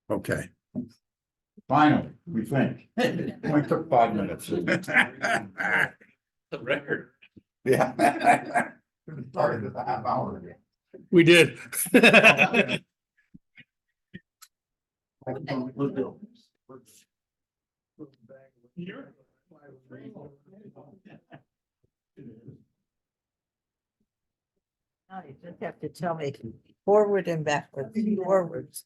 Okay. Finally, we think. It only took 5 minutes. The record. Yeah. Started at a half hour ago. We did. Now you just have to tell me forward and backwards, forwards.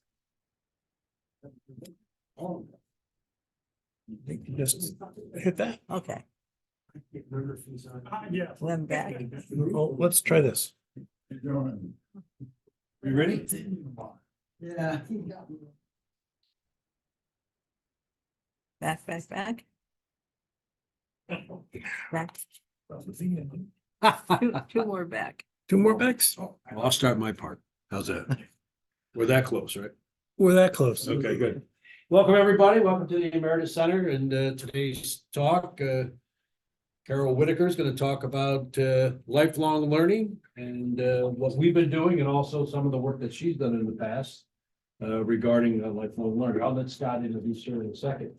Just hit that. Okay, Yeah. then back. Oh, let's try this. You ready? Yeah. Back, back, back. Back. Two more back. Two more backs? Well, I'll start my part. How's that? We're that close, right? We're that close. Okay, good. Welcome, everybody. Welcome to the Emeritus Center and today's talk. Carol Whittaker is going to talk about lifelong learning and what we've been doing and also some of the work that she's done in the past regarding lifelong learning. I'll let Scott introduce her in a second.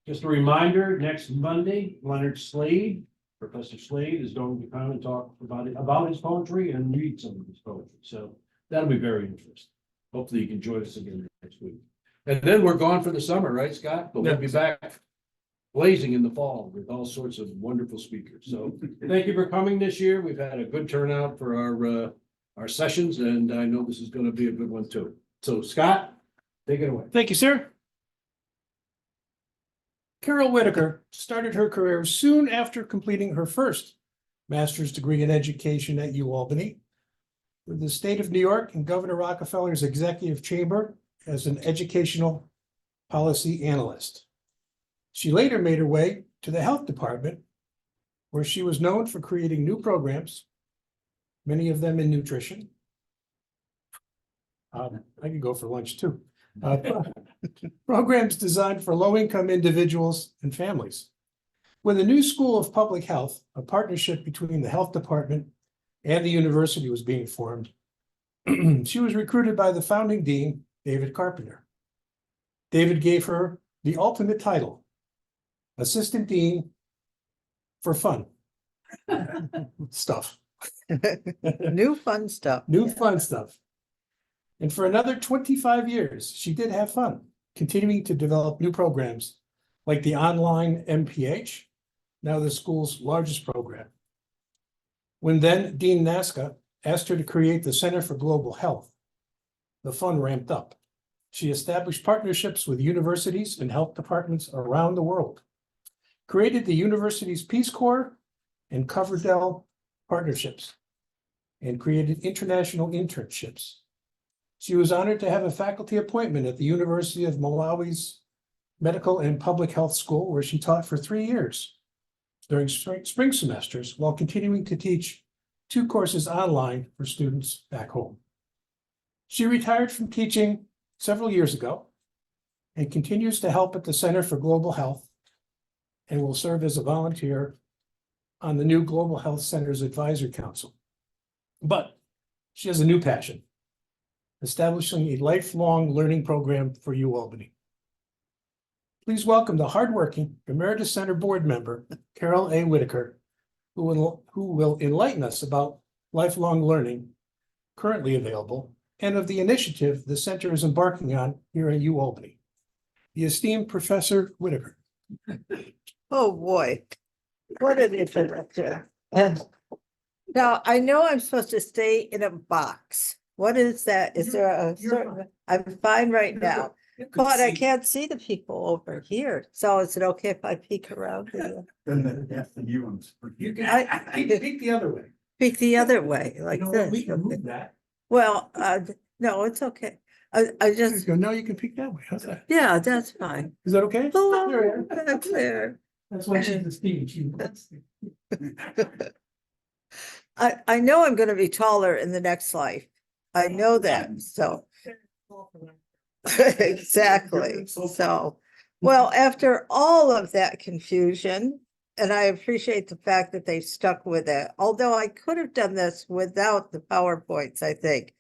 Just a reminder, next Monday, Leonard Slade, Professor Slade is going to come and talk about his poetry and read some of his poetry. So that'll be very interesting. Hopefully you can join us again next week. And then we're gone for the summer, right, Scott? But we'll be back blazing in the fall with all sorts of wonderful speakers. So thank you for coming this year. We've had a good turnout for our sessions, and I know this is going to be a good one too. So Scott, take it away. Thank you, sir. Carol Whittaker started her career soon after completing her first master's degree in education at UAlbany with the state of New York and Governor Rockefeller's executive chamber as an educational policy analyst. She later made her way to the health department, where she was known for creating new programs, many of them in nutrition. I could go for lunch too. Programs designed for low-income individuals and families. When the new School of Public Health, a partnership between the health department and the university, was being formed, she was recruited by the founding dean, David Carpenter. David gave her the ultimate title, Assistant Dean for Fun Stuff. New fun stuff. New fun stuff. And for another 25 years, she did have fun, continuing to develop new programs like the online MPH, now the school's largest program. When then Dean Nasca asked her to create the Center for Global Health, the fun ramped up. She established partnerships with universities and health departments around the world, created the university's Peace Corps and Coverdell partnerships, and created international internships. She was honored to have a faculty appointment at the University of Malawi's Medical and Public Health School, where she taught for 3 years during spring semesters while continuing to teach 2 courses online for students back home. She retired from teaching several years ago and continues to help at the Center for Global Health and will serve as a volunteer on the new Global Health Center's Advisory Council. But she has a new passion, establishing a lifelong learning program for UAlbany. Please welcome the hardworking Emeritus Center board member, Carol A. Whittaker, who will enlighten us about lifelong learning currently available and of the initiative the center is embarking on here at UAlbany. The esteemed Professor Whittaker. Oh, boy. What an introduction. Now, I know I'm supposed to stay in a box. What is that? Is there a certain, I'm fine right now, but I can't see the people over here. So is it okay if I peek around? Then that's the new ones. You can peek the other way. Peek the other way, like You know what, we this. can move that. Well, no, it's okay. I just, No, you can peek that way. How's that? yeah, that's fine. Is that okay? Hello, that's there. That's why she's esteemed. I know I'm gonna be taller in the next life. I know that, so. Exactly, so, well, after all of that confusion, and I appreciate the fact that they stuck with it, although I could have done this without the PowerPoints, I think.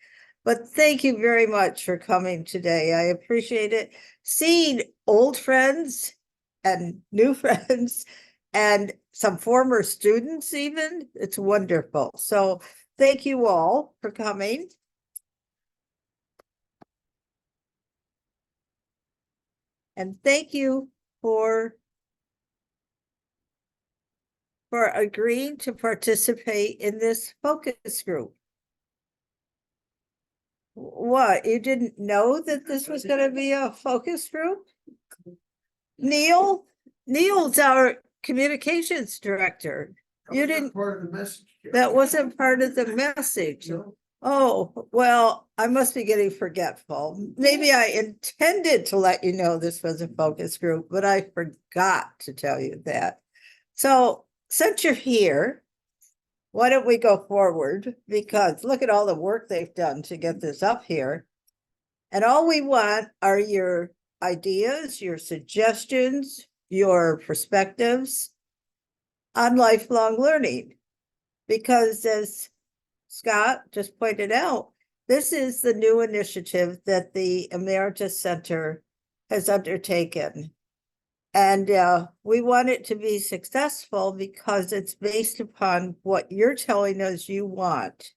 But thank you very much for coming today. I appreciate it. Seeing old friends and new friends and some former students even, it's wonderful. So thank you all for coming. And thank you for agreeing to participate in this focus group. What, you didn't know that this was gonna be a focus group? Neil's our communications director. You didn't, Part of the message. that wasn't part of the message. Oh, well, I must be getting forgetful. Maybe I intended to let you know this was a focus group, but I forgot to tell you that. So since you're here, why don't we go forward? Because look at all the work they've done to get this up here. And all we want are your ideas, your suggestions, your perspectives on lifelong learning. Because as Scott just pointed out, this is the new initiative that the Emeritus Center has undertaken. And we want it to be successful because it's based upon what you're telling us you want.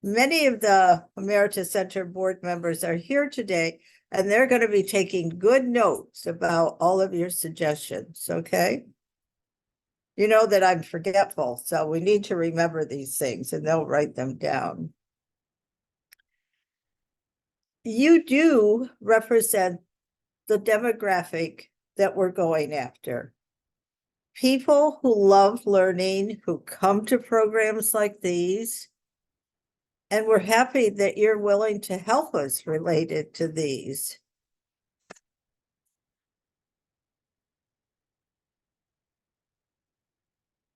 Many of the Emeritus Center board members are here today, and they're going to be taking good notes about all of your suggestions, okay? You know that I'm forgetful, so we need to remember these things and they'll write them down. You do represent the demographic that we're going after. People who love learning, who come to programs like these, and we're happy that you're willing to help us related to these.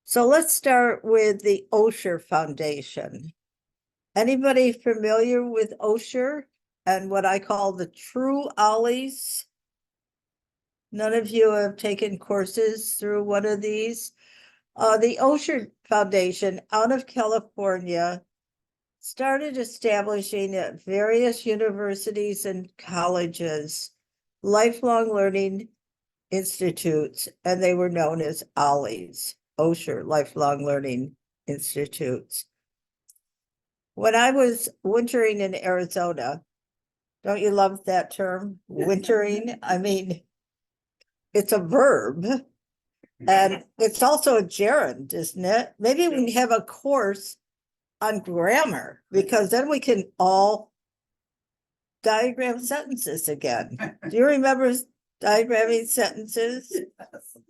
So let's start with the Osher Foundation. Anybody familiar with Osher and what I call the true Ollies? None of you have taken courses through one of these. The Osher Foundation out of California started establishing at various universities and colleges lifelong learning institutes, and they were known as Ollies, Osher Lifelong Learning Institutes. When I was wintering in Arizona, don't you love that term, wintering? I mean, it's a verb. And it's also a gerund, isn't it? Maybe we can have a course on grammar, because then we can all diagram sentences again. Do you remember diagramming sentences?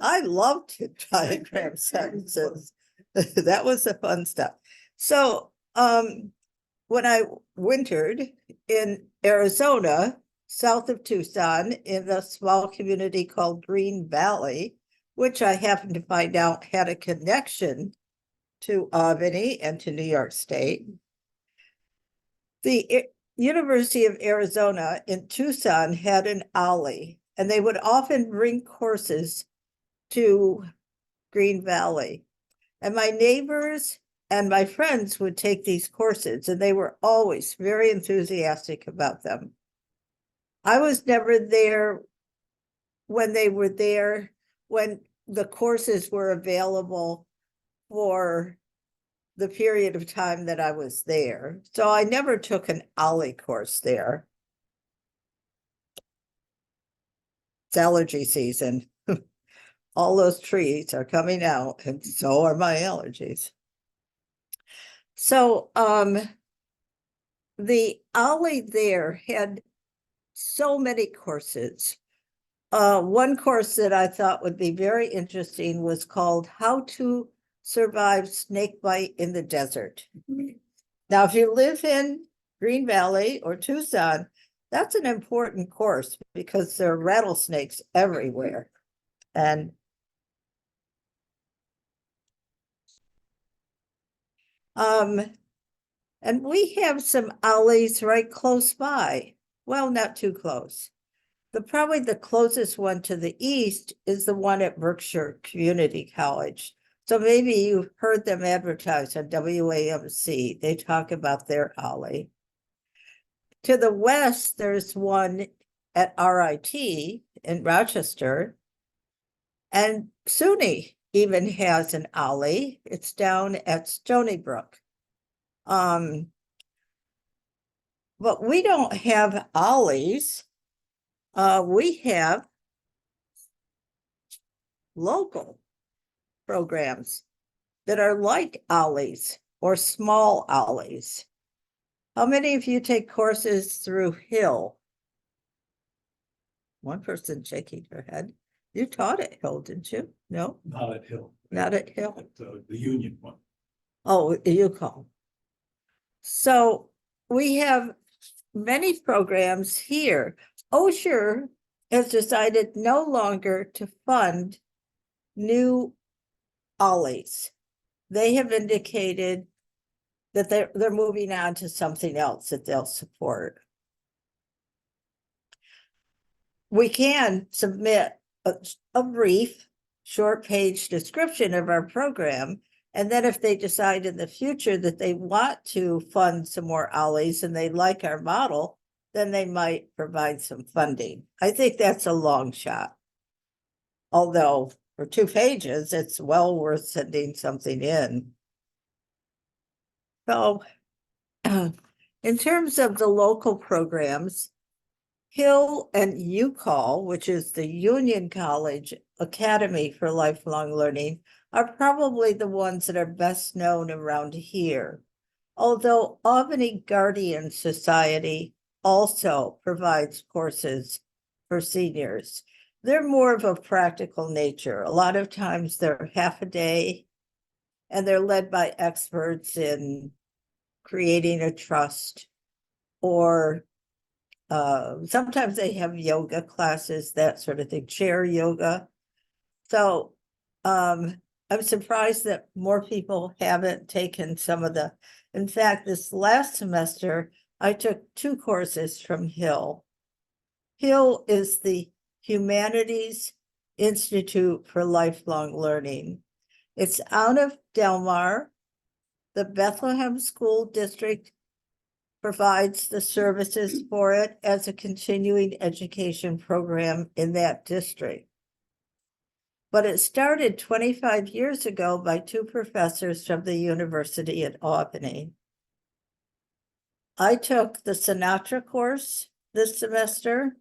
I loved to diagram sentences. That was the fun stuff. So when I wintered in Arizona, south of Tucson, in a small community called Green Valley, which I happened to find out had a connection to Albany and to New York State. The University of Arizona in Tucson had an Ollie, and they would often bring courses to Green Valley. And my neighbors and my friends would take these courses, and they were always very enthusiastic about them. I was never there when they were there, when the courses were available for the period of time that I was there. So I never took an Ollie course there. It's allergy season. All those trees are coming out, and so are my allergies. So the Ollie there had so many courses. One course that I thought would be very interesting was called How to Survive Snakebite in the Desert. Now, if you live in Green Valley or Tucson, that's an important course because there are rattlesnakes everywhere. And we have some Ollies right close by. Well, not too close. Probably the closest one to the east is the one at Berkshire Community College. So maybe you've heard them advertise on WAMC. They talk about their Ollie. To the west, there's one at RIT in Rochester. And SUNY even has an Ollie. It's down at Stony Brook. But we don't have Ollies. We have local programs that are like Ollies or small Ollies. How many of you take courses through Hill? One person shaking her head. You taught at Hill, didn't you? No, Not at Hill. not at Hill. At the Union one. Oh, you call. So we have many programs here. Osher has decided no longer to fund new Ollies. They have indicated that they're moving on to something else that they'll support. We can submit a brief, short page description of our program. And then if they decide in the future that they want to fund some more Ollies and they like our model, then they might provide some funding. I think that's a long shot. Although for 2 pages, it's well worth sending something in. So in terms of the local programs, Hill and UCall, which is the Union College Academy for Lifelong Learning, are probably the ones that are best known around here. Although Albany Guardian Society also provides courses for seniors. They're more of a practical nature. A lot of times they're half a day and they're led by experts in creating a trust, or sometimes they have yoga classes, that sort of thing, chair yoga. So I'm surprised that more people haven't taken some of the, in fact, this last semester, I took 2 courses from Hill. Hill is the Humanities Institute for Lifelong Learning. It's out of Delmar. The Bethlehem School District provides the services for it as a continuing education program in that district. But it started 25 years ago by 2 professors from the University at Albany. I took the Sinatra course this semester.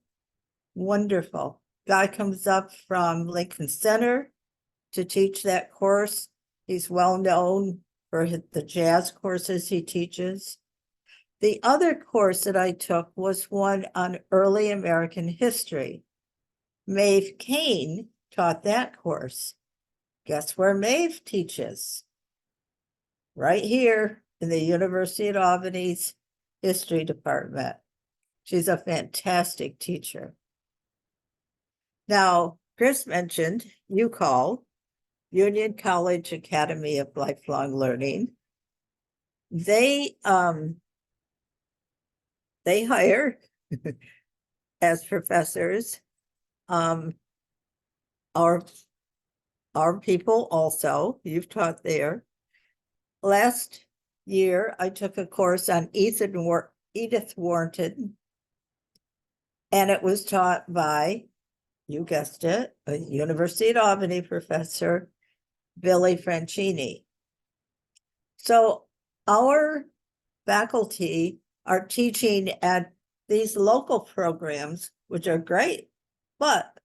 Wonderful. Guy comes up from Lincoln Center to teach that course. He's well known for the jazz courses he teaches. The other course that I took was one on early American history. Maeve Kane taught that course. Guess where Maeve teaches? Right here in the University at Albany's history department. She's a fantastic teacher. Now, Chris mentioned UCall, Union College Academy of Lifelong Learning. They hire as professors our people also. You've taught there. Last year, I took a course on Edith Wharton, and it was taught by, you guessed it, a University at Albany professor, Billy Franchini. So our faculty are teaching at these local programs, which are great, but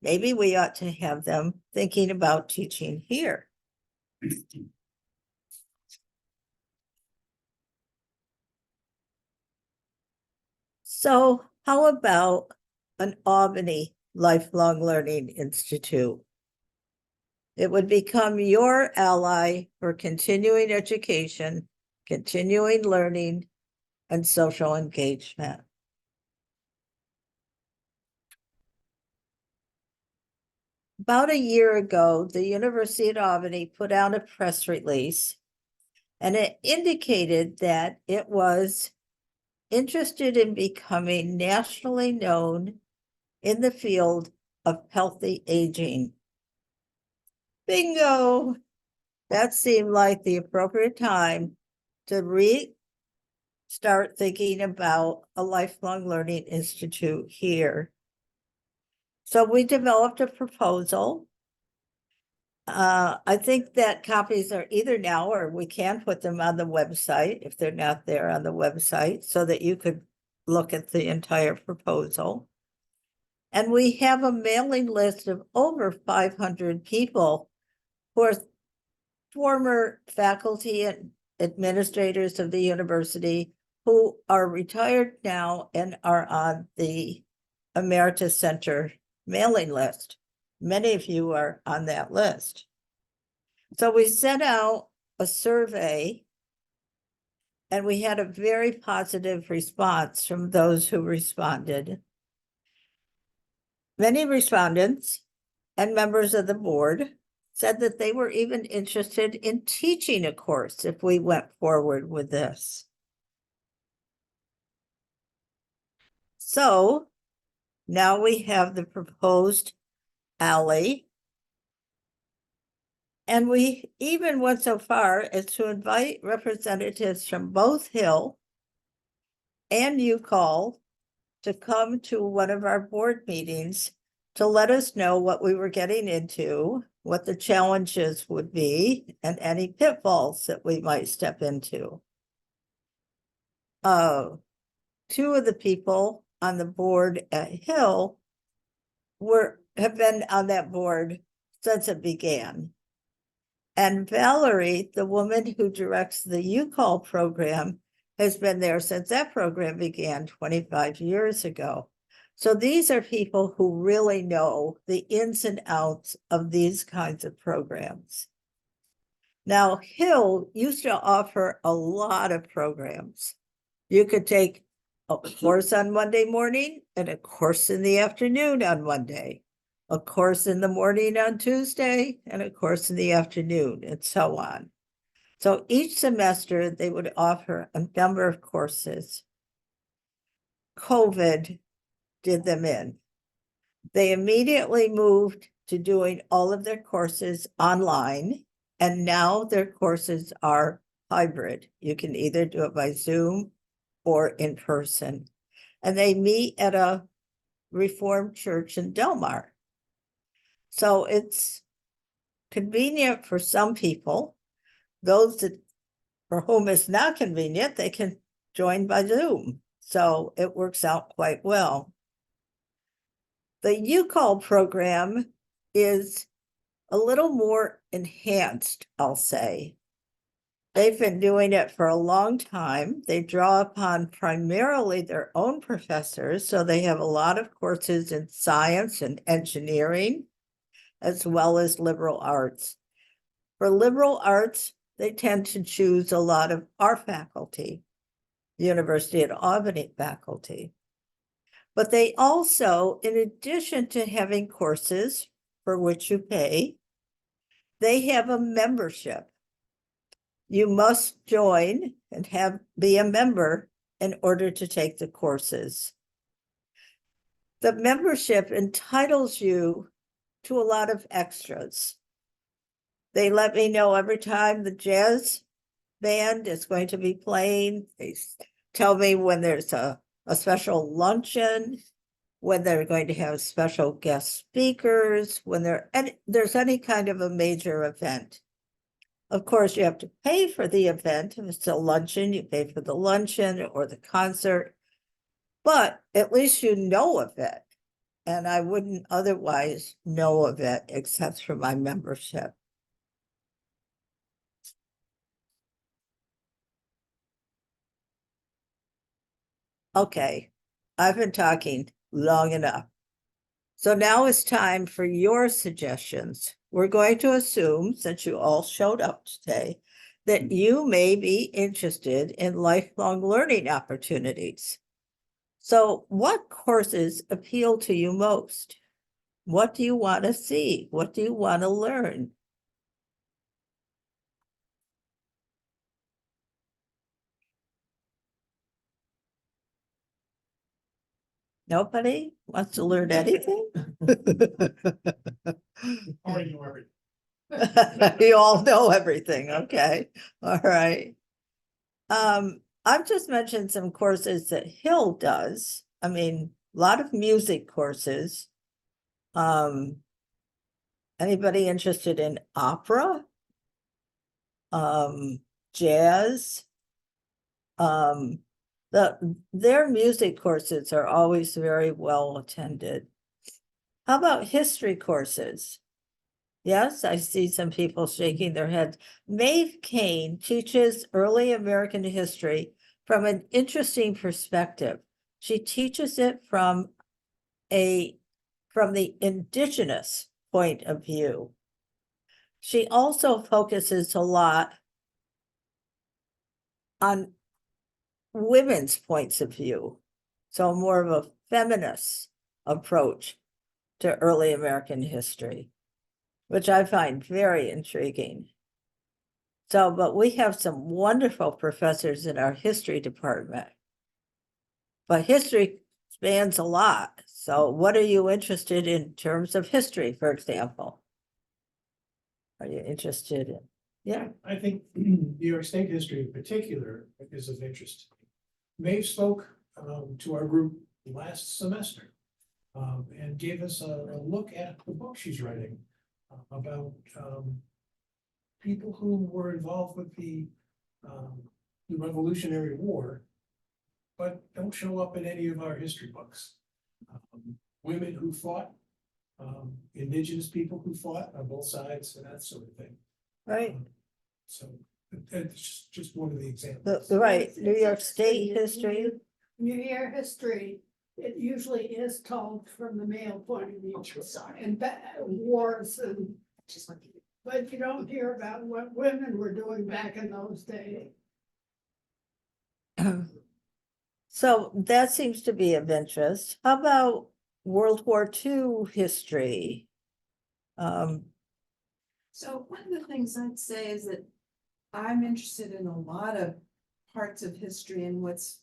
maybe we ought to have them thinking about teaching here. So how about an Albany Lifelong Learning Institute? It would become your ally for continuing education, continuing learning, and social engagement. About a year ago, the University at Albany put out a press release, and it indicated that it was interested in becoming nationally known in the field of healthy aging. Bingo! That seemed like the appropriate time to start thinking about a lifelong learning institute here. So we developed a proposal. I think that copies are either now or we can put them on the website if they're not there on the website so that you could look at the entire proposal. And we have a mailing list of over 500 people who are former faculty and administrators of the university who are retired now and are on the Emeritus Center mailing list. Many of you are on that list. So we sent out a survey and we had a very positive response from those who responded. Many respondents and members of the board said that they were even interested in teaching a course if we went forward with this. So now we have the proposed alley. And we even went so far as to invite representatives from both Hill and UCall to come to one of our board meetings to let us know what we were getting into, what the challenges would be, and any pitfalls that we might step into. Two of the people on the board at Hill have been on that board since it began. And Valerie, the woman who directs the UCall program, has been there since that program began 25 years ago. So these are people who really know the ins and outs of these kinds of programs. Now, Hill used to offer a lot of programs. You could take a course on Monday morning and a course in the afternoon on Monday, a course in the morning on Tuesday, and a course in the afternoon, and so on. So each semester, they would offer a number of courses. COVID did them in. They immediately moved to doing all of their courses online, and now their courses are hybrid. You can either do it by Zoom or in person. And they meet at a Reformed church in Del Mar. So it's convenient for some people. Those that for whom it's not convenient, they can join by Zoom. So it works out quite well. The UCall program is a little more enhanced, I'll say. They've been doing it for a long time. They draw upon primarily their own professors, so they have a lot of courses in science and engineering, as well as liberal arts. For liberal arts, they tend to choose a lot of our faculty, University at Albany faculty. But they also, in addition to having courses for which you pay, they have a membership. You must join and be a member in order to take the courses. The membership entitles you to a lot of extras. They let me know every time the jazz band is going to be playing. They tell me when there's a special luncheon, when they're going to have special guest speakers, when there's any kind of a major event. Of course, you have to pay for the event. If it's a luncheon, you pay for the luncheon or the concert, but at least you know of it. And I wouldn't otherwise know of it except for my membership. Okay, I've been talking long enough. So now it's time for your suggestions. We're going to assume, since you all showed up today, that you may be interested in lifelong learning opportunities. So what courses appeal to you most? What do you want to see? What do you want to learn? Nobody wants to learn anything? Already know everything. You all know everything, okay, all right. I've just mentioned some courses that Hill does. I mean, a lot of music courses. Anybody interested in opera? Jazz? Their music courses are always very well attended. How about history courses? Yes, I see some people shaking their heads. Maeve Kane teaches early American history from an interesting perspective. She teaches it from the indigenous point of view. She also focuses a lot on women's points of view. So more of a feminist approach to early American history, which I find very intriguing. So, but we have some wonderful professors in our history department. But history spans a lot. So what are you interested in terms of history, for example? Are you interested in? Yeah, I think New York State history in particular is of interest. Maeve spoke to our group last semester and gave us a look at the book she's writing about people who were involved with the Revolutionary War, but don't show up in any of our history books. Women who fought, indigenous people who fought on both sides, and that sort of thing. right. So it's just one of the examples. Right, It's New York interesting. State history. New Year history, it usually is told from the male point of view. And wars and, but you don't hear about what women were doing back in those days. So that seems to be of interest. How about World War II history? So one of the things I'd say is that I'm interested in a lot of parts of history, and what's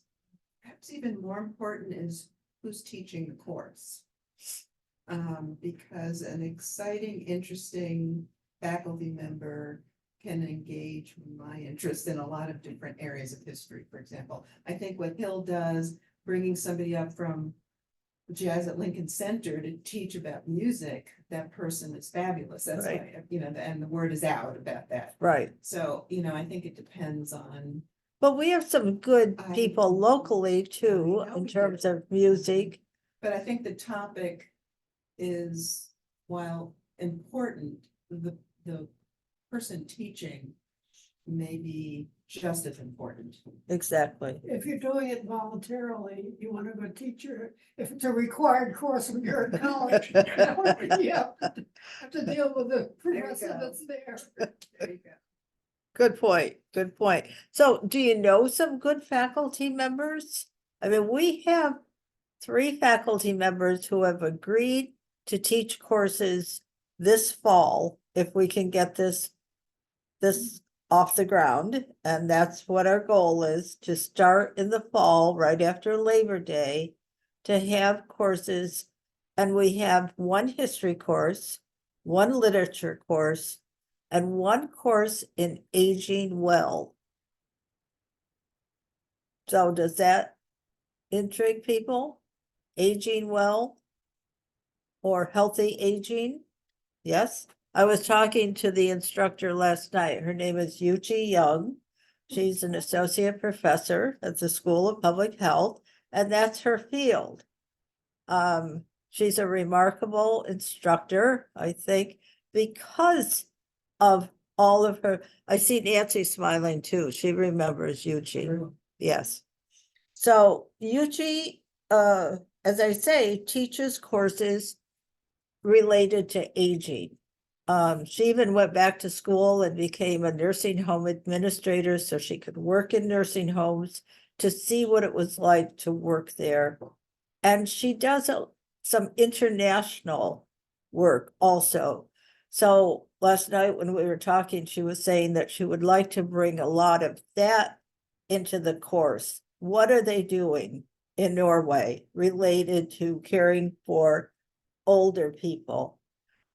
perhaps even more important is who's teaching the course. Because an exciting, interesting faculty member can engage my interest in a lot of different areas of history. For example, I think what Hill does, bringing somebody up from jazz at Lincoln Center to teach about music, that person is fabulous. That's Right. why, and the word is out about that. Right, So, I think it depends on, but we have some good people locally too, I know in we terms do. of music. but I think the topic is, while important, the person teaching may be just as important. Exactly. If you're doing it voluntarily, you want to go teacher, if it's a required course when you're in college. Yeah, have to deal with the professor go. that's there. There you go. Good point, good point. So do you know some good faculty members? I mean, we have 3 faculty members who have agreed to teach courses this fall, if we can get this off the ground. And that's what our goal is, to start in the fall, right after Labor Day, to have courses. And we have 1 history course, 1 literature course, and 1 course in aging well. So does that intrigue people? Aging well? Or healthy aging? Yes, I was talking to the instructor last night. Her name is Yuchi Young. She's an associate professor at the School of Public Health, and that's her field. She's a remarkable instructor, I think, because of all of her. I see Nancy smiling too. She remembers Yuchi. Yes. So Yuchi, as I say, teaches courses related to aging. She even went back to school and became a nursing home administrator so she could work in nursing homes to see what it was like to work there. And she does some international work also. So last night when we were talking, she was saying that she would like to bring a lot of that into the course. What are they doing in Norway related to caring for older people?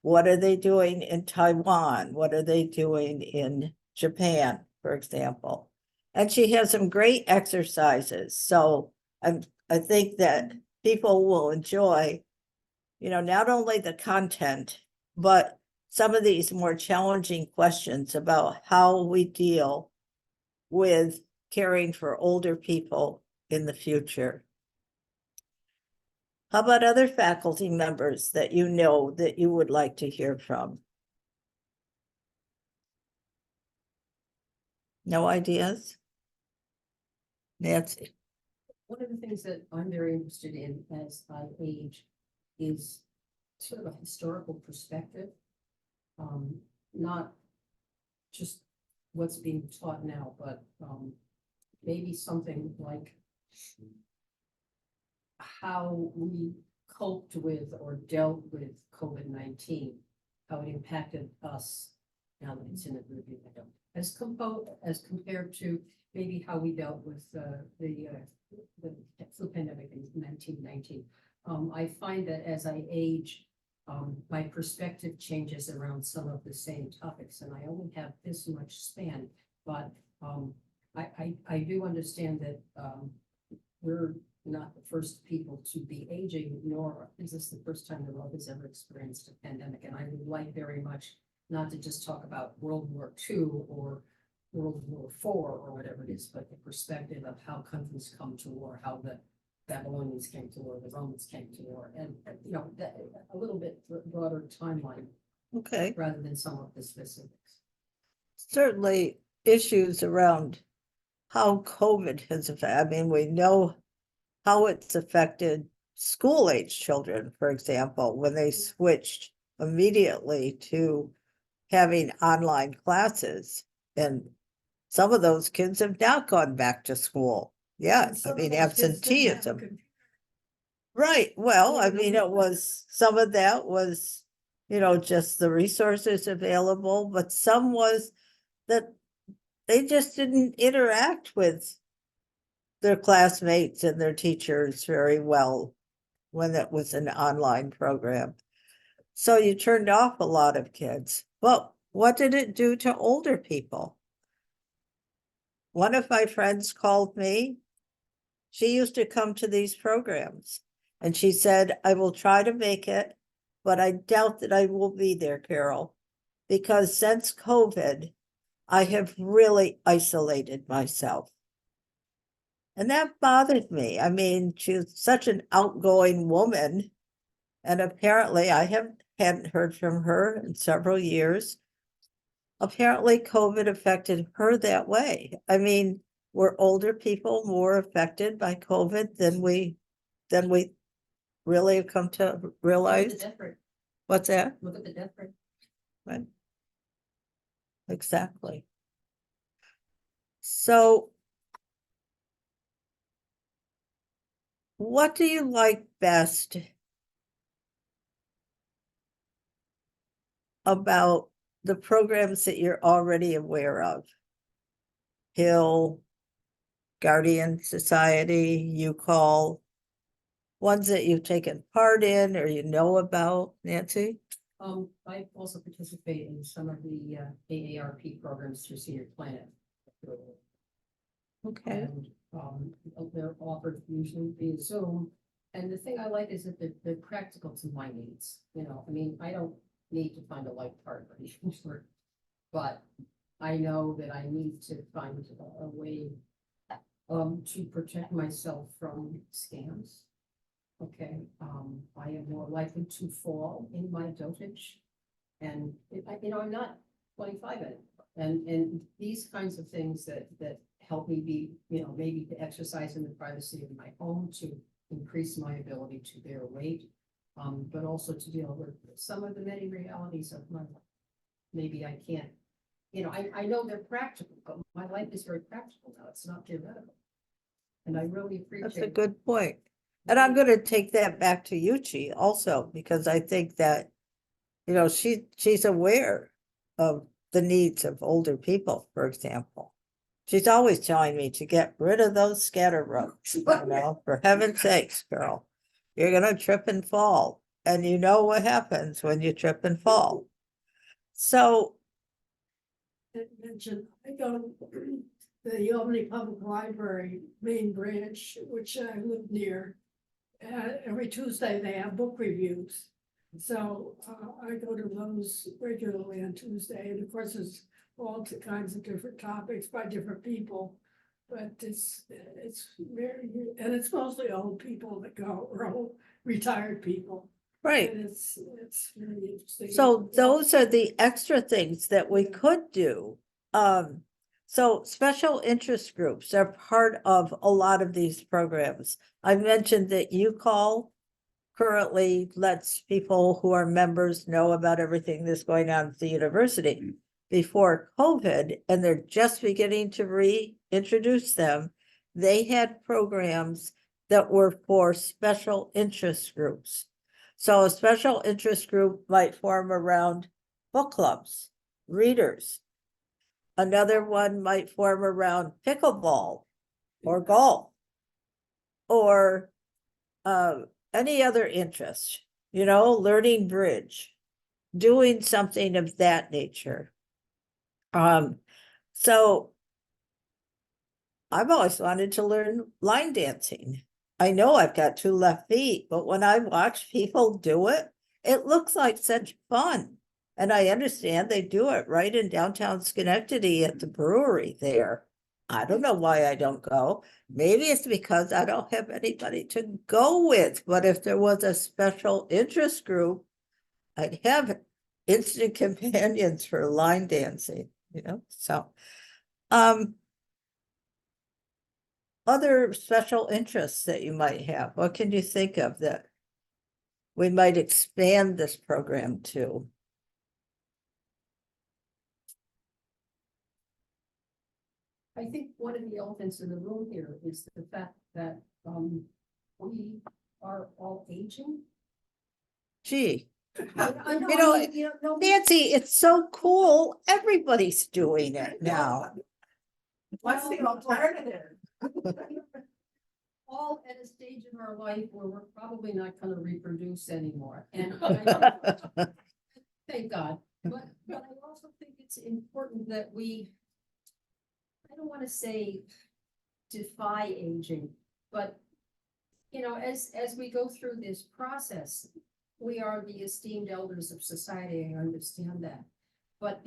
What are they doing in Taiwan? What are they doing in Japan, for example? And she has some great exercises, so I think that people will enjoy, not only the content, but some of these more challenging questions about how we deal with caring for older people in the future. How about other faculty members that you know that you would like to hear from? No ideas? Nancy? One of the things that I'm very interested in as I age is sort of a historical perspective. Not just what's being taught now, but maybe something like how we coped with or dealt with COVID-19, how it impacted us now that it's in the review window, as compared to maybe how we dealt with the flu pandemic in 1919. I find that as I age, my perspective changes around some of the same topics, and I only have this much span, but I do understand that we're not the first people to be aging, nor is this the first time the world has ever experienced a pandemic. And I would like very much not to just talk about World War II or World War IV or whatever it is, but the perspective of how countries come to war, how the Babylonians came to war, the Romans came to war, and that a little bit broader timeline Okay, rather than some of the specifics. certainly issues around how COVID has affected, I mean, we know how it's affected school-age children, for example, when they switched immediately to having online classes. And some of those kids have not gone back to school. Yeah, And I some of mean, those kids didn't have a absenteeism. computer. Right, well, I Yeah, mean, no. it was, some of that was, just the resources available, but some was that they just didn't interact with their classmates and their teachers very well when it was an online program. So you turned off a lot of kids. Well, what did it do to older people? One of my friends called me. She used to come to these programs and she said, I will try to make it, but I doubt that I will be there, Carol, because since COVID, I have really isolated myself. And that bothered me. I mean, she's such an outgoing woman. And apparently I hadn't heard from her in several years. Apparently COVID affected her that way. I mean, were older people more affected by COVID than we really have come to Look at the realize? death rate. What's that? Look at the death rate. Right. Exactly. So what do you like best about the programs that you're already aware of? Hill, Guardian Society, you call, ones that you've taken part in or you know about, Nancy? I also participate in some of the AARP programs through Senior Planet. Okay. And they're offered usually via Zoom. And the thing I like is that they're practical to my needs. I mean, I don't need to find a life partner, but I know that I need to find a way to protect myself from scams. Okay, I am more likely to fall in my dotage. And I'm not 25 anymore. And these kinds of things that help me be, maybe to exercise in the privacy of my home, to increase my ability to bear weight, but also to deal with some of the many realities of my life. Maybe I can't, I know they're practical, but my life is very practical now. It's not theoretical. And I really appreciate. That's a good point. And I'm gonna take that back to Yuchi also, because I think that, she's aware of the needs of older people, for example. She's always telling me to get rid of those scatter rugs, for heaven's sakes, girl. You're gonna trip and fall, and you know what happens when you trip and fall. So, Mention, I go the Albany Public Library main branch, which I live near. Every Tuesday they have book reviews. So I go to those regularly on Tuesday, and of course there's all kinds of different topics by different people. But it's very, and it's mostly old people that go, or old retired people. Right. And it's really interesting. So those are the extra things that we could do. So special interest groups are part of a lot of these programs. I mentioned that UCall currently lets people who are members know about everything that's going on at the university. Before COVID, and they're just beginning to reintroduce them, they had programs that were for special interest groups. So a special interest group might form around book clubs, readers. Another one might form around pickleball or golf. Or any other interest, learning bridge, doing something of that nature. So I've always wanted to learn line dancing. I know I've got 2 left feet, but when I watch people do it, it looks like such fun. And I understand they do it right in downtown Schenectady at the brewery there. I don't know why I don't go. Maybe it's because I don't have anybody to go with, but if there was a special interest group, I'd have instant companions for line dancing, so. Other special interests that you might have, what can you think of that we might expand this program to? I think one of the elephants in the room here is the fact that, we are all aging. Gee, I know, You know, I mean, no, Nancy, it's so cool. Everybody's doing it now. What's the alternative? all at a stage in our life where we're probably not gonna reproduce anymore, and I thank God, but I also think it's important that we, I don't wanna say defy aging, but as we go through this process, we are the esteemed elders of society, I understand that. But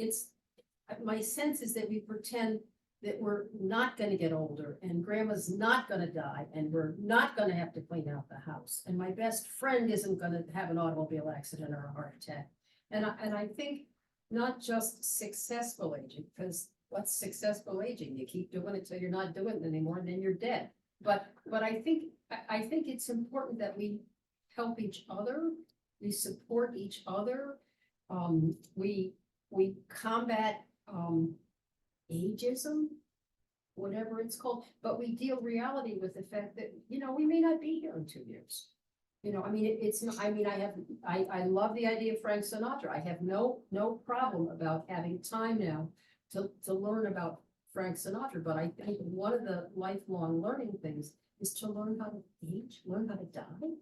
my sense is that we pretend that we're not gonna get older, and grandma's not gonna die, and we're not gonna have to clean out the house, and my best friend isn't gonna have an automobile accident or a heart attack. And I think not just successful aging, because what's successful aging? You keep doing it till you're not doing it anymore, and then you're dead. But I think it's important that we help each other, we support each other, we combat ageism, whatever it's called, but we deal reality with the fact that, we may not be here in 2 years. I mean, it's not, I mean, I love the idea of Frank Sinatra. I have no problem about having time now to learn about Frank Sinatra, but I think one of the lifelong learning things is to learn how to age, learn how to die.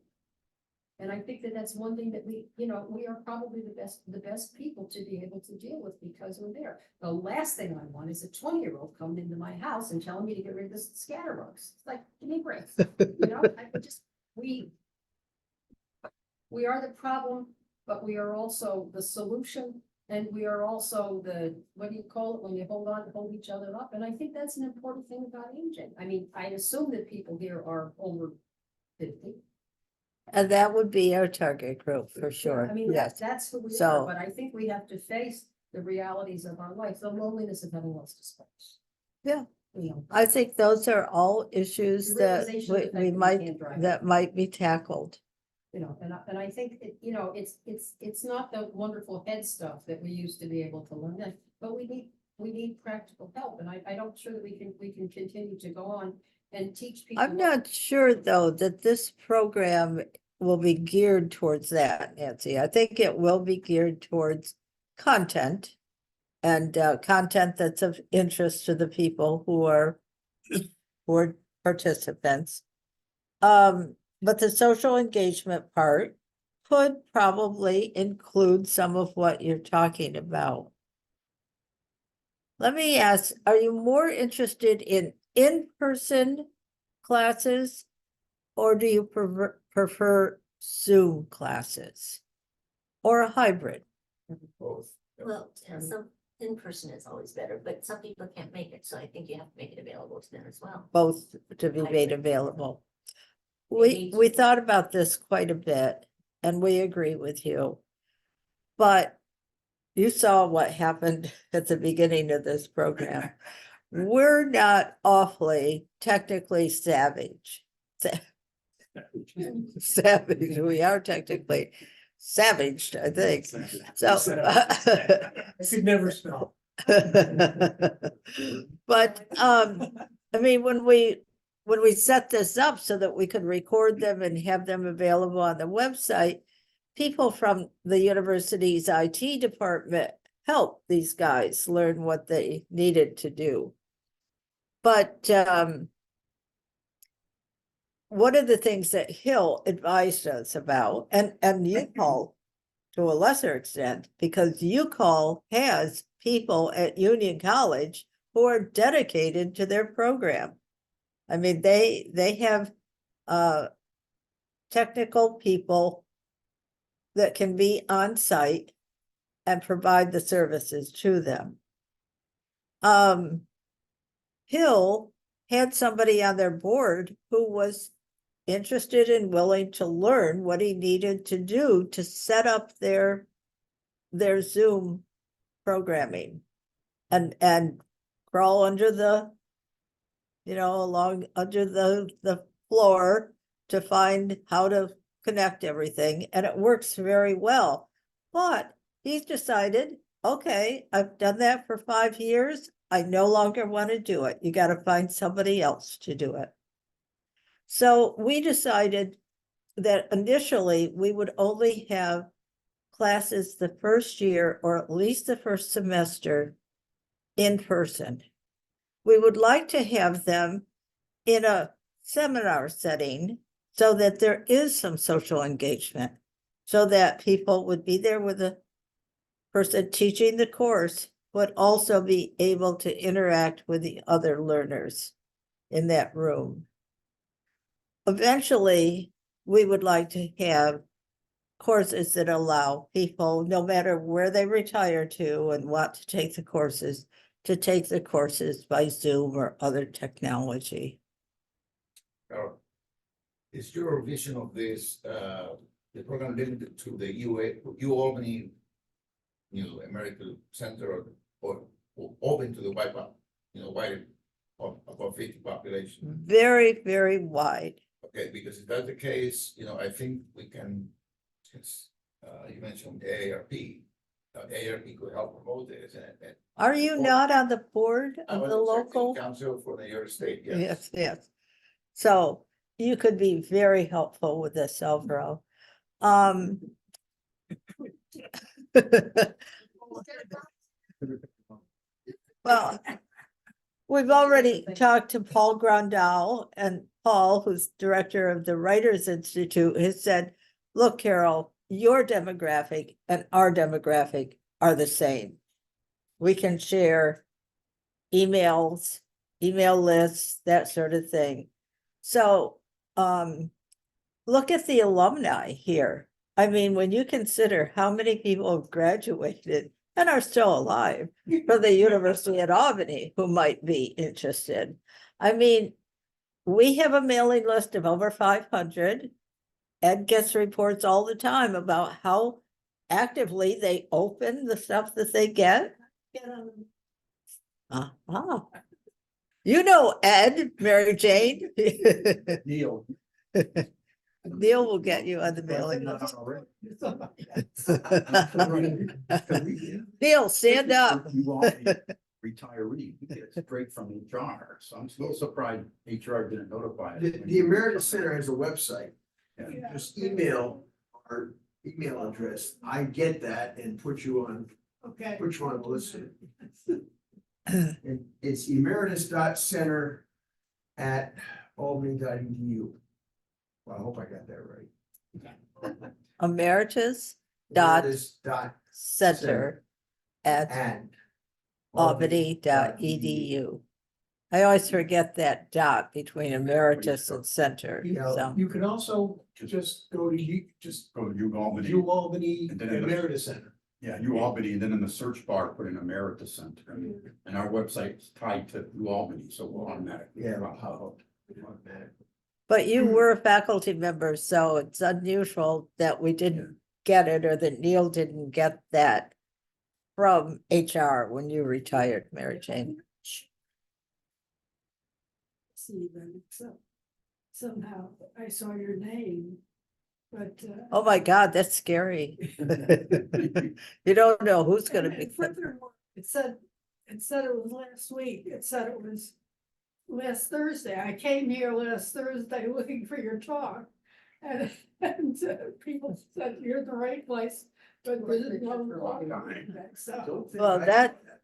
And I think that that's one thing that we are probably the best people to be able to deal with because we're there. The last thing I want is a 20-year-old coming into my house and telling me to get rid of the scatterbugs. It's like, give me a break. We are the problem, but we are also the solution. And we are also what do you call it, when you hold each other up? And I think that's an important thing about aging. I mean, I assume that people here are over 50. And that would be our target group for sure. I mean, Yes. that's who we So- are, but I think we have to face the realities of our life, the loneliness of having lost a spouse. Yeah. I think those are all issues The that realization of the fact that we we might, can't drive. that might be tackled. And I think, it's not the wonderful head stuff that we used to be able to learn then, but we need practical help, and I don't sure that we can continue to go on and teach people. I'm not sure, though, that this program will be geared towards that, Nancy. I think it will be geared towards content and content that's of interest to the people who are participants. But the social engagement part could probably include some of what you're talking about. Let me ask, are you more interested in in-person classes? Or do you prefer Zoom classes? Or a hybrid? Both. Well, some in-person is always better, but some people can't make it, so I think you have to make it available to them as well. Both to be made Hybrid. available. Maybe We two. thought about this quite a bit, and we agree with you. But you saw what happened at the beginning of this program. We're not awfully technically savage. Savage, we are technically savaged, I think, so. I could never spell. But, I mean, when we set this up so that we could record them and have them available on the website, people from the university's IT department helped these guys learn what they needed to do. But, one of the things that Hill advised us about, and UCall to a lesser extent, because UCall has people at Union College who are dedicated to their program. I mean, they have technical people that can be on site and provide the services to them. Hill had somebody on their board who was interested and willing to learn what he needed to do to set up their Zoom programming and crawl under the, along under the floor to find how to connect everything, and it works very well. But he's decided, okay, I've done that for 5 years. I no longer want to do it. You got to find somebody else to do it. So we decided that initially we would only have classes the first year, or at least the first semester, in person. We would like to have them in a seminar setting so that there is some social engagement, so that people would be there with a person teaching the course, but also be able to interact with the other learners in that room. Eventually, we would like to have courses that allow people, no matter where they retire to and want to take the courses, to take the courses by Zoom or other technology. Is your vision of this, the program limited to the U Albany, Emeritus Center, or open to the wider, about 50 population? Very, very wide. Okay, because if that's the case, I think we can, since you mentioned AARP, AARP could help promote this. And Are you not on the board I of was the executive local? council for New York State, Yes, yes. So you could be very helpful with this, Alvaro. Well, we've already talked to Paul Grandal, and Paul, who's director of the Writers Institute, has said, look, Carol, your demographic and our demographic are the same. We can share emails, email lists, that sort of thing. So, look at the alumni here. I mean, when you consider how many people have graduated and are still alive from the University at Albany who might be interested. I mean, we have a mailing list of over 500. Ed gets reports all the time about how actively they open the stuff that they get. You know Ed, Mary Jane. Neil. Neil will get you on the mailing list. Neil, stand up. Retiree, we get it straight from HR, so I'm still surprised HR didn't notify us. The Emeritus Center has a website. Yeah. Just email our email address. I get that and put you on Okay. the list. And it's emeritus.center@albany.edu. Well, I hope I got that right. Emeritus dot Emeritus dot center at and albany.edu. I always forget that dot between emeritus and center, Yeah. so. You can also just go to, just Go to U Albany, U Albany And then in the- Emeritus Center. yeah, U Albany, and then in the search bar, put in Emeritus Center. And our website's tied to U Albany, so we'll automatically. Yeah. pop up. But you were a faculty member, so it's unusual that we didn't get it or that Neil didn't get that from HR when you retired, Mary Jane. See, then, so somehow I saw your name, but. Oh my God, that's scary. You don't know who's gonna And be. furthermore, it said it was last week, it said it was last Thursday, I came here last Thursday looking for your talk. And people said you're in the right place, but there's no talk. So, Well,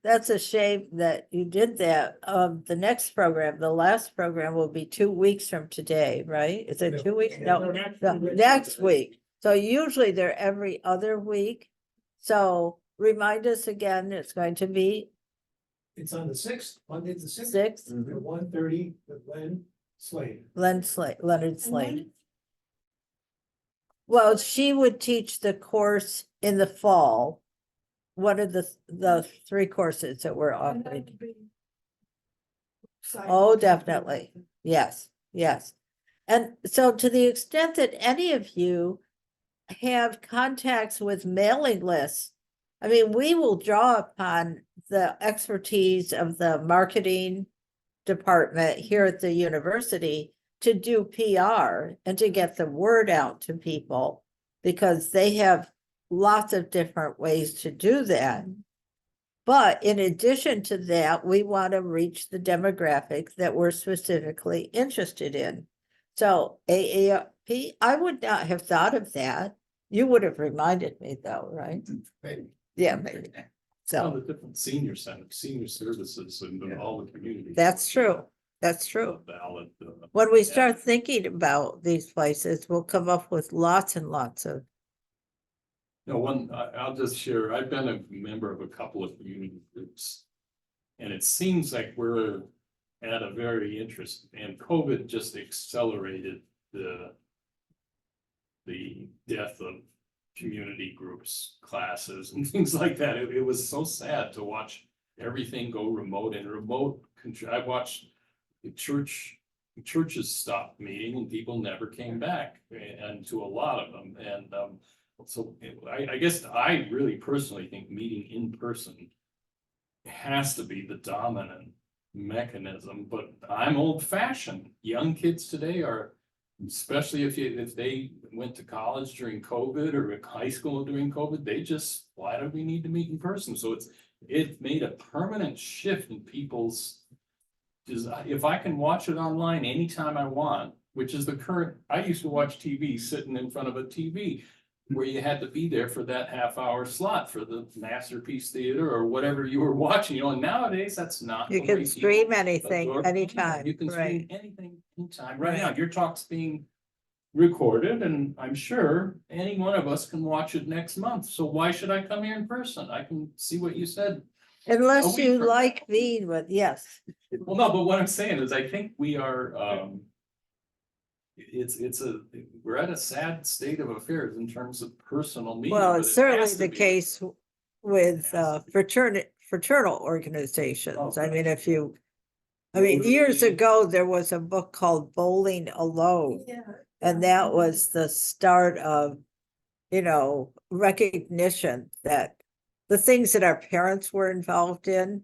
that's a shame that you did that. The next program, the last program will be 2 weeks from today, right? Is it 2 weeks? No, next week. So usually they're every other week. So remind us again, it's going to be It's on the sixth, Monday the sixth. 6, At 1:30 with Len Slade. Leonard Slade. Well, she would teach the course in the fall. What are the 3 courses that we're and that offering? would be exciting. Oh, definitely. Yes, yes. And so to the extent that any of you have contacts with mailing lists, I mean, we will draw upon the expertise of the marketing department here at the university to do PR and to get the word out to people, because they have lots of different ways to do that. But in addition to that, we want to reach the demographic that we're specifically interested in. So AARP, I would not have thought of that. You would have reminded me though, right? Maybe. Yeah, maybe. All So the different senior centers, senior services and all the community. that's true. That's true. Ballot. When we start thinking about these places, we'll come up with lots and lots of. No, I'll just share, I've been a member of a couple of community groups. And it seems like we're at a very interesting, and COVID just accelerated the death of community groups, classes and things like that. It was so sad to watch everything go remote and remote. I watched the churches stopped meeting and people never came back, and to a lot of them. And so I guess I really personally think meeting in person has to be the dominant mechanism, but I'm old fashioned. Young kids today are, especially if they went to college during COVID or high school during COVID, they just, why do we need to meet in person? So it made a permanent shift in people's desire. If I can watch it online anytime I want, which is the current, I used to watch TV sitting in front of a TV where you had to be there for that half-hour slot for the Masterpiece Theater or whatever you were watching, and nowadays that's not. You the can way stream people anything, absorb- anytime, You can stream right? anything, anytime. Right now, your talk's being recorded, and I'm sure any one of us can watch it next month. So why should I come here in person? I can see what you said. Unless week you from like now. being with, yes, Well, no, but what I'm saying is I think we are, we're at a sad state of affairs in terms of personal media. well, but it's it certainly has to the be- case with It has fraternal organizations. I mean, if you. I Rotary. mean, years ago, there was a book called Bowling Alone, Yeah. and that was the start of, recognition that the things that our parents were involved in,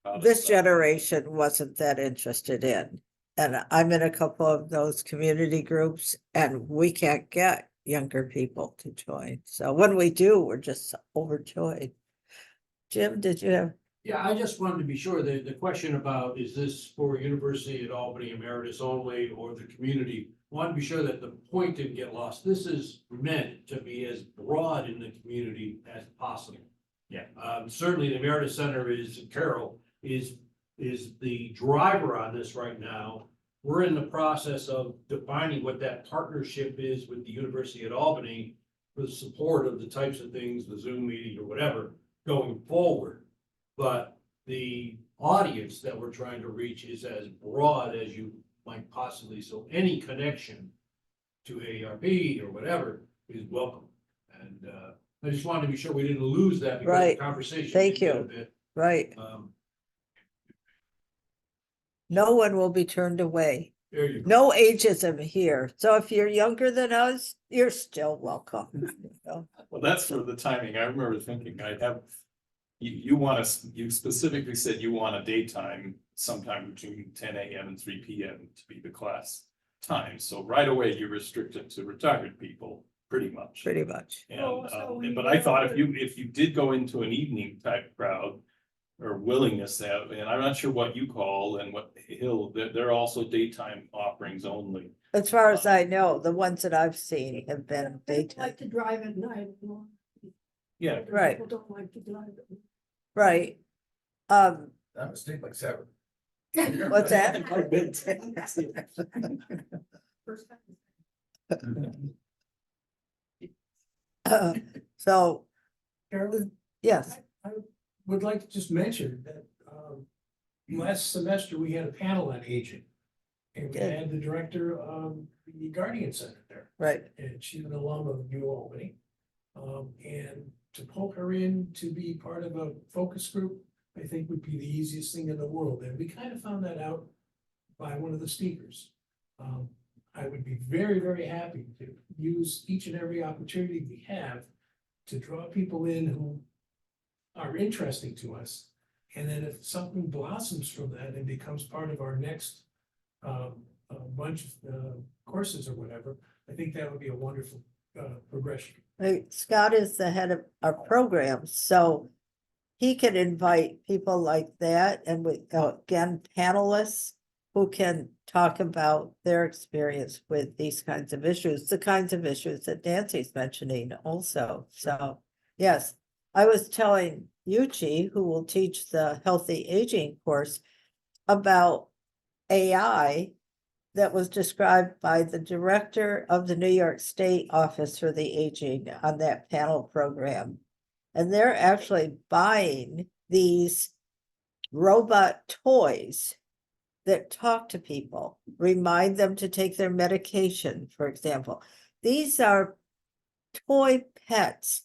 about this it. generation wasn't that interested in. And I'm in a couple of those community groups, and we can't get younger people to join. So when we do, we're just overjoyed. Jim, did you have? Yeah, I just wanted to be sure that the question about, is this for University at Albany Emeritus only or the community? Want to be sure that the point didn't get lost. This is meant to be as broad in the community as possible. Yeah. Certainly the Emeritus Center Carol is the driver on this right now. We're in the process of defining what that partnership is with the University at Albany for the support of the types of things, the Zoom meeting or whatever, going forward. but the audience that we're trying to reach is as broad as you might possibly, so any connection to ARB or whatever is welcome. And, I just wanted to be sure we didn't lose that because the Right. conversation. Thank did get a you. bit, Right. um, No one will be turned away. There you go. No ageism here. So if you're younger than us, you're still welcome. you know? Well, that's for the timing. I remember thinking I'd have, you want to, you specifically said you want a daytime sometime between 10 a.m. and 3 p.m. to be the class time. So right away you restrict it to retired people, pretty much. Pretty much. And, Oh, so we but I thought will- if you did go into an evening type crowd or willingness to have, and I'm not sure what you call and what Hill, they're also daytime offerings only. As far as I know, the ones that I've seen have been I daytime. like to drive at night. Yeah. Other Right. People don't like to drive at night. Right. I'm asleep like 7. What's that? So, Carolyn, yes, I would like to just mention that, last semester we had a panel on aging. And we Good. had the director of the Guardian Center there, right. and she's an alum of New Albany. And to pull her in to be part of a focus group, I think would be the easiest thing in the world, and we kind of found that out by one of the speakers. I would be very, very happy to use each and every opportunity we have to draw people in who are interesting to us. And then if something blossoms from that and becomes part of our next bunch of courses or whatever, I think that would be a wonderful progression. Scott is the head of our program, so he can invite people like that and we, again, panelists who can talk about their experience with these kinds of issues, the kinds of issues that Nancy's mentioning also. So, yes, I was telling Yuchi, who will teach the healthy aging course, about AI that was described by the director of the New York State Office for the Aging on that panel program. And they're actually buying these robot toys that talk to people, remind them to take their medication, for example. These are toy pets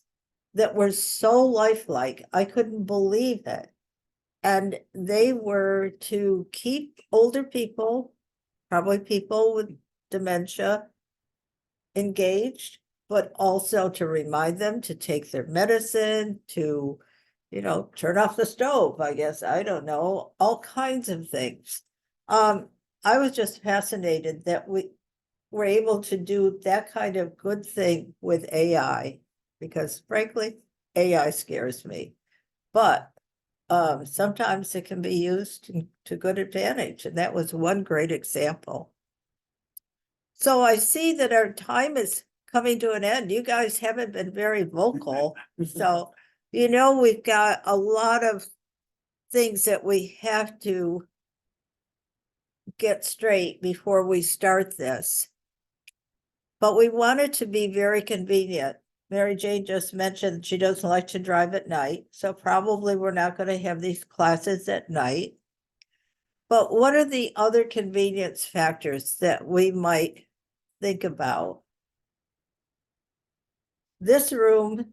that were so lifelike, I couldn't believe it. And they were to keep older people, probably people with dementia, engaged, but also to remind them to take their medicine, to, turn off the stove, I guess, I don't know, all kinds of things. I was just fascinated that we were able to do that kind of good thing with AI, because frankly, AI scares me. But sometimes it can be used to good advantage, and that was one great example. So I see that our time is coming to an end. You guys haven't been very vocal, so we've got a lot of things that we have to get straight before we start this. But we want it to be very convenient. Mary Jane just mentioned she doesn't like to drive at night, so probably we're not going to have these classes at night. But what are the other convenience factors that we might think about? This room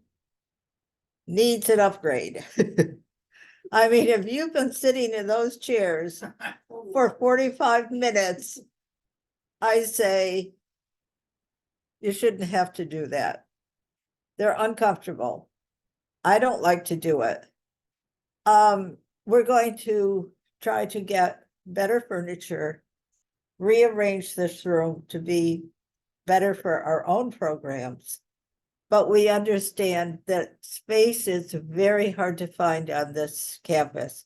needs an upgrade. I mean, if you've been sitting in those chairs for 45 minutes, I say you shouldn't have to do that. They're uncomfortable. I don't like to do it. We're going to try to get better furniture, rearrange this room to be better for our own programs. But we understand that space is very hard to find on this campus.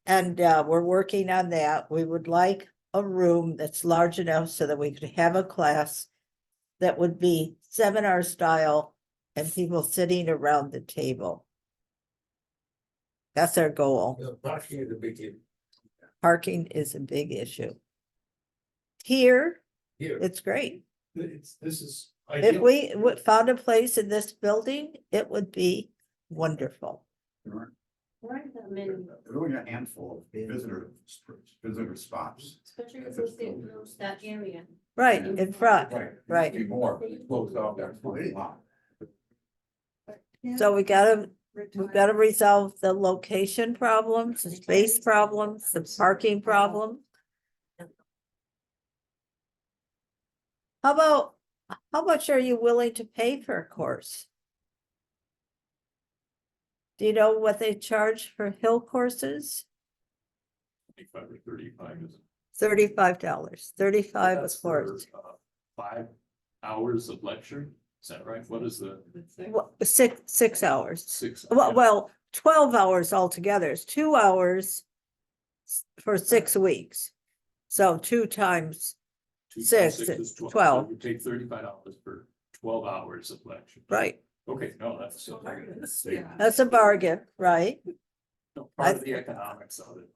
And we're working on that. We would like a room that's large enough so that we could have a class that would be seminar style and people sitting around the table. That's our goal. Parking is a big deal. Parking is a big issue. Here, Here, it's great. This is If ideal. we found a place in this building, it would be wonderful. Right, I mean, There are only a handful of visitor spots. especially if those those that area. right, in front, right. Be more, but it's closed off that front lot. So we gotta resolve the location problems, the space problems, the parking problem. How much are you willing to pay for a course? Do you know what they charge for hill courses? 25 or 35 is. $35, 35 a That's for, course. 5 hours of lecture, is that right? What is the Well, 6 hours. 6? Well, 12 hours altogether. It's 2 hours for 6 weeks. So 2 times, 2 times six, 6 is 12. 12. So you take $35 for 12 hours of lecture. right, Okay, no, that's. that's a bargain, right? No, part of the economics of it.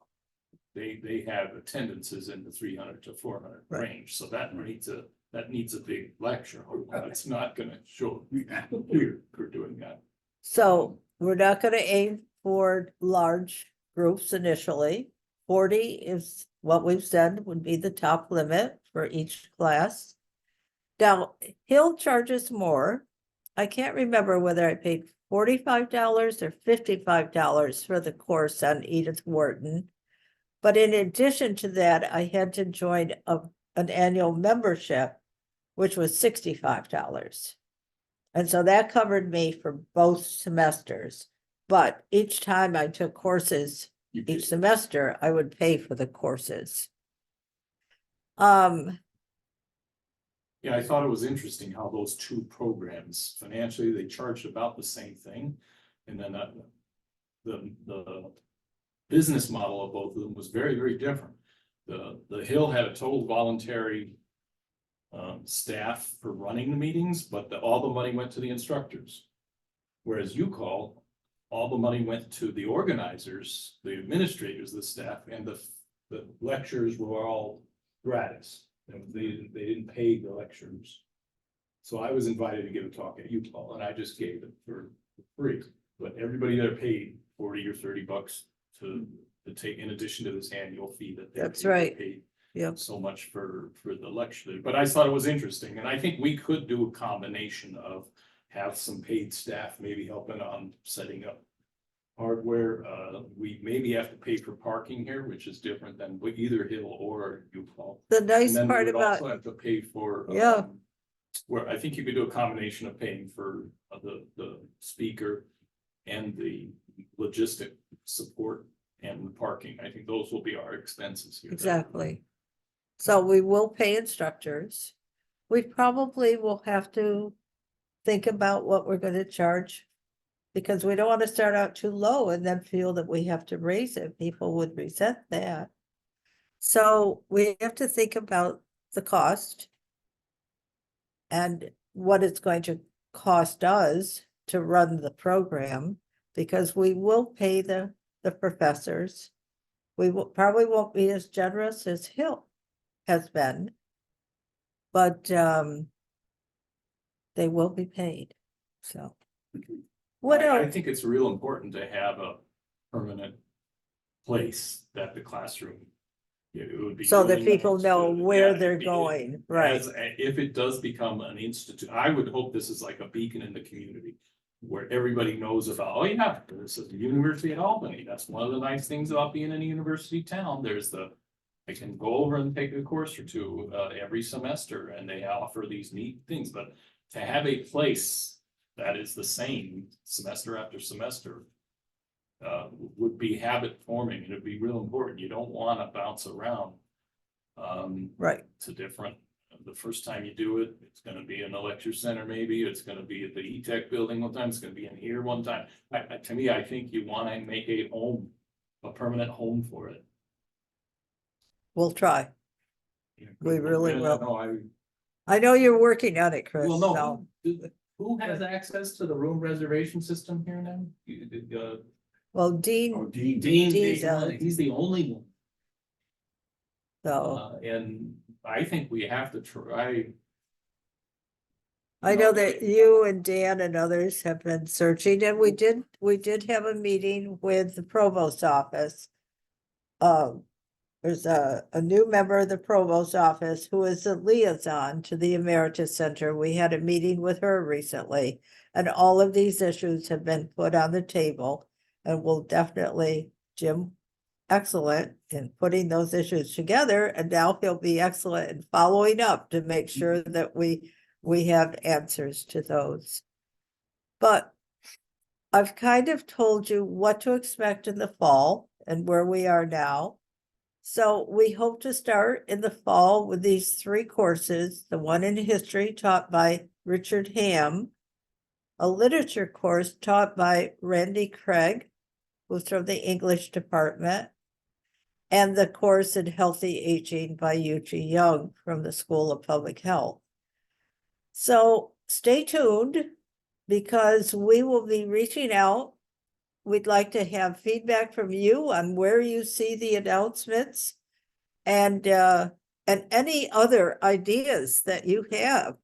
They have attendances in the 300 to 400 Right. range, so that needs a big lecture. It's not gonna show Yeah. here for doing that. So we're not gonna aim for large groups initially. 40 is what we've said would be the top limit for each class. Now, Hill charges more. I can't remember whether I paid $45 or $55 for the course on Edith Wharton. But in addition to that, I had to join an annual membership, which was $65. And so that covered me for both semesters. But each time I took courses, You each did. semester, I would pay for the courses. Yeah, I thought it was interesting how those two programs financially, they charged about the same thing. And then the business model of both of them was very, very different. The Hill had a total voluntary staff for running the meetings, but all the money went to the instructors. Whereas UCall, all the money went to the organizers, the administrators, the staff, and the lectures were all gratis. They didn't pay the lecturers. So I was invited to give a talk at UCall, and I just gave it for free. But everybody there paid 40 or 30 bucks to take, in addition to this annual fee that they That's paid. right. They paid Yep. so much for the lecture, but I thought it was interesting, and I think we could do a combination of have some paid staff maybe helping on setting up hardware. We maybe have to pay for parking here, which is different than either Hill or UCall. The And nice then we part would about, also have to pay for. Yeah. Where I think you could do a combination of paying for the speaker and the logistic support and the parking. I think those will be our expenses here. exactly. So we will pay instructors. We probably will have to think about what we're gonna charge. Because we don't want to start out too low and then feel that we have to raise it. People would resent that. So we have to think about the cost. And what it's going to cost us to run the program, because we will pay the professors. We will probably won't be as generous as Hill has been. But they will be paid, so. What I else? think it's real important to have a permanent place that the classroom. It would be. So that really people nice know to- where yeah, they're it'd be- going, right? If it does become an institute, I would hope this is like a beacon in the community. Where everybody knows about, oh yeah, this is the University at Albany, that's one of the nice things about being in a university town, I can go over and take a course or two every semester, and they offer these neat things, but to have a place that is the same semester after semester. Would be habit forming, and it'd be real important, you don't wanna bounce around. Right, To different, the first time you do it, it's gonna be in the lecture center, maybe, it's gonna be at the E-Tech building one time, it's gonna be in here one time. To me, I think you wanna make a home, a permanent home for it. we'll try. We really And, will. no, I know you're working on it, Chris, well, so. no, who has access to the room reservation system here now? Well, Oh, Dean, Dean. Dean's He's the only one. so, And I think we have to try. I know that you and Dan and others have been searching, and we did have a meeting with the provost office. There's a new member of the provost office who is a liaison to the Emeritus Center. We had a meeting with her recently, and all of these issues have been put on the table. And will definitely, Jim, excellent in putting those issues together, and now he'll be excellent in following up to make sure that we have answers to those. But I've kind of told you what to expect in the fall and where we are now. So we hope to start in the fall with these 3 courses, the one in history taught by Richard Ham, a literature course taught by Randy Craig, who's from the English department, and the course in healthy aging by Yuji Young from the School of Public Health. So stay tuned because we will be reaching out. We'd like to have feedback from you on where you see the announcements and any other ideas that you have.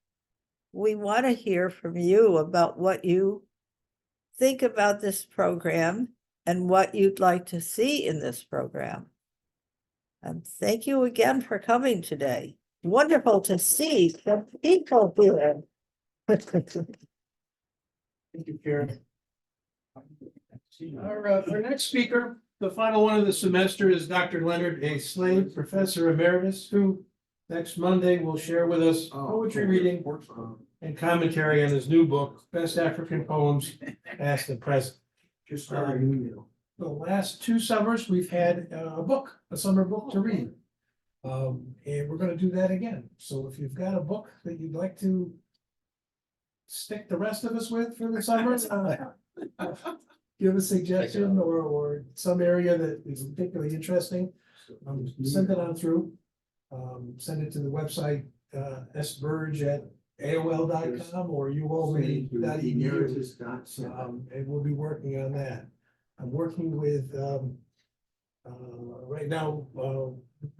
We want to hear from you about what you think about this program and what you'd like to see in this program. And thank you again for coming today. Wonderful to see some people here. Thank you, Karen. Our next speaker, the final one of the semester, is Dr. Leonard A. Slade, Professor Emeritus, who next Monday will share with us poetry reading and commentary on his new book, Best African Poems, Past and Present. Just got an email. The last 2 summers, we've had a summer book to read. And we're gonna do that again. So if you've got a book that you'd like to stick the rest of us with for the summer, give a suggestion or some area that is particularly interesting, send it on through. Send it to the website, sburge@aol.com or ualbany.edu. And we'll be working on that. I'm working with, right now,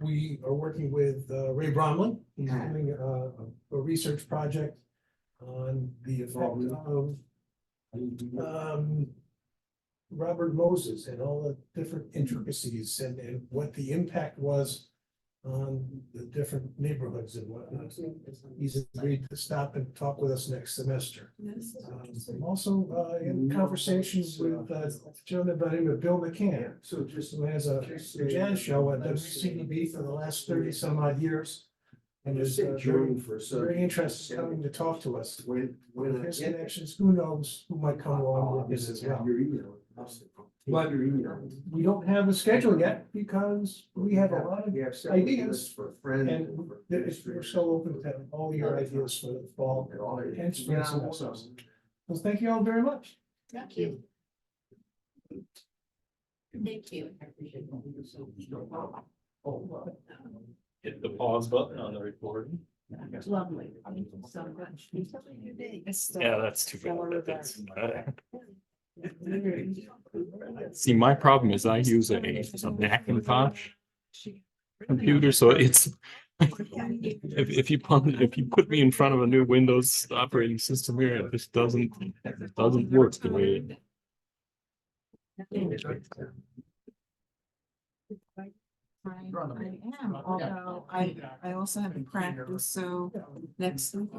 we are working with Ray Bromley. He's doing a research project on the effect of Robert Moses and all the different intricacies and what the impact was on the different neighborhoods and whatnot. He's agreed to stop and talk with us next semester. I'm also in conversations with a gentleman by the name of Bill McCann, who has a jazz show at WCDB for the last 30 some odd years. And is very interested in coming to talk to us. With his connections, who knows who might come along with this as well. But we don't have a schedule yet because we have a lot of ideas. And we're so open to all your ideas for the fall and spring semesters. Well, thank you all very much. Thank you. Thank you. Hit the pause button on the recording. Lovely. So much. Yeah, that's too bad. See, my problem is I use a Macintosh computer, so it's if you put me in front of a new Windows operating system here, it just doesn't work the way I am, although I also have a practice, so next week.